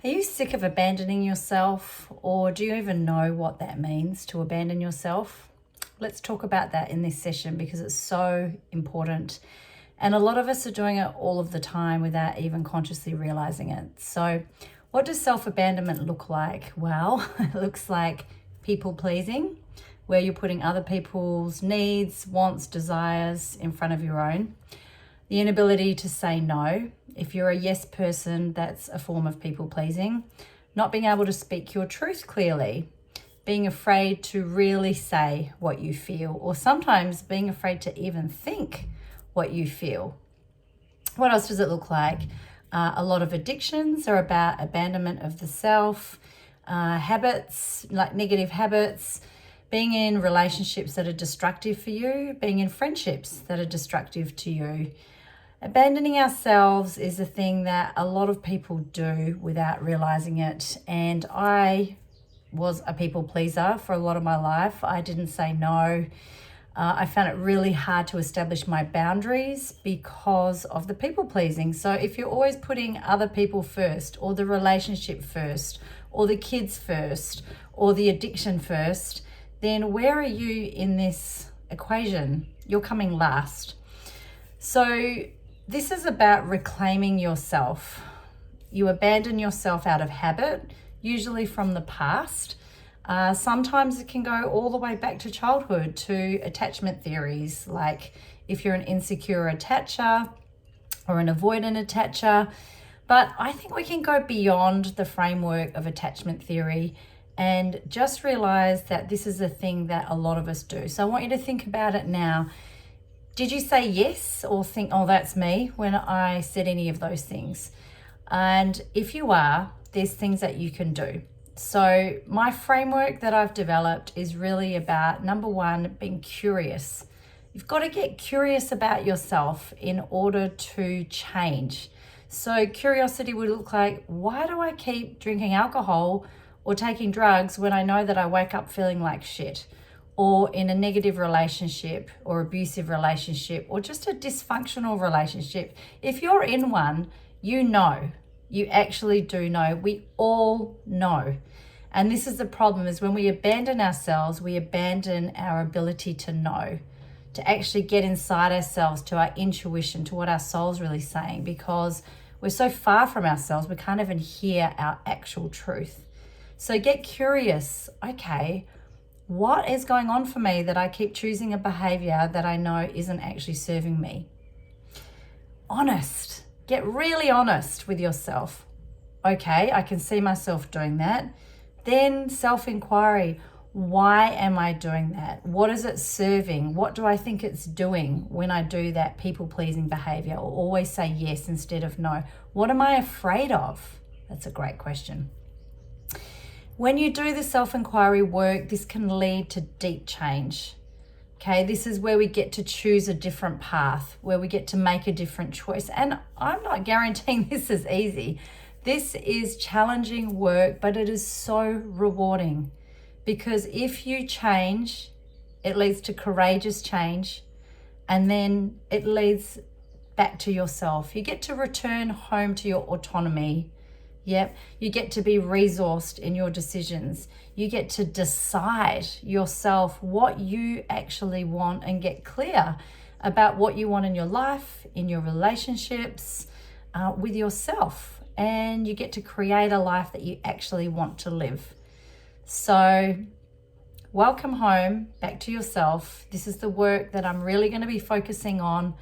Are you sick of abandoning yourself, or do you even know what that means to abandon yourself? Let's talk about that in this session because it's so important. And a lot of us are doing it all of the time without even consciously realizing it. So what does self-abandonment look like? Well, it looks like people pleasing, where you're putting other people's needs, wants, desires in front of your own. The inability to say no. If you're a yes person, that's a form of people pleasing. Not being able to speak your truth clearly. Being afraid to really say what you feel, or sometimes being afraid to even think what you feel. What else does it look like? A lot of addictions are about abandonment of the self. Habits, like negative habits. Being in relationships that are destructive for you. Being in friendships that are destructive to you. Abandoning ourselves is a thing that a lot of people do without realizing it. And I was a people pleaser for a lot of my life. I didn't say no. I found it really hard to establish my boundaries because of the people pleasing. So if you're always putting other people first, or the relationship first, or the kids first, or the addiction first, then where are you in this equation? You're coming last. So this is about reclaiming yourself. You abandon yourself out of habit, usually from the past. Sometimes it can go all the way back to childhood, to attachment theories, like if you're an insecure attacher or an avoidant attacher. But I think we can go beyond the framework of attachment theory and just realize that this is a thing that a lot of us do. So I want you to think about it now. Did you say yes or think, oh, that's me, when I said any of those things? And if you are, there's things that you can do. So my framework that I've developed is really about, number one, being curious. You've got to get curious about yourself in order to change. So curiosity would look like, why do I keep drinking alcohol or taking drugs when I know that I wake up feeling like shit? Or in a negative relationship or abusive relationship or just a dysfunctional relationship. If you're in one, you know, you actually do know. We all know. And this is the problem, is when we abandon ourselves, we abandon our ability to know, to actually get inside ourselves, to our intuition, to what our soul's really saying, because we're so far from ourselves, we can't even hear our actual truth. So get curious. Okay, what is going on for me that I keep choosing a behavior that I know isn't actually serving me? Honest. Get really honest with yourself. Okay, I can see myself doing that. Then self-inquiry. Why am I doing that? What is it serving? What do I think it's doing when I do that people-pleasing behavior, or always say yes instead of no? What am I afraid of? That's a great question. When you do the self-inquiry work, this can lead to deep change. Okay, this is where we get to choose a different path, where we get to make a different choice. And I'm not guaranteeing this is easy. This is challenging work, but it is so rewarding, because if you change, it leads to courageous change, and then it leads back to yourself. You get to return home to your autonomy. Yep, you get to be resourced in your decisions. You get to decide yourself what you actually want and get clear about what you want in your life, in your relationships, with yourself. And you get to create a life that you actually want to live. So welcome home, back to yourself. This is the work that I'm really going to be focusing on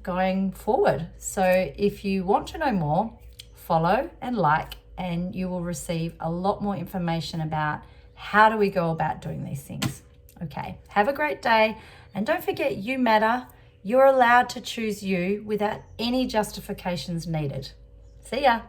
going forward. So if you want to know more, follow and like, and you will receive a lot more information about how do we go about doing these things. Okay, have a great day, and don't forget, you matter. You're allowed to choose you without any justifications needed. See ya.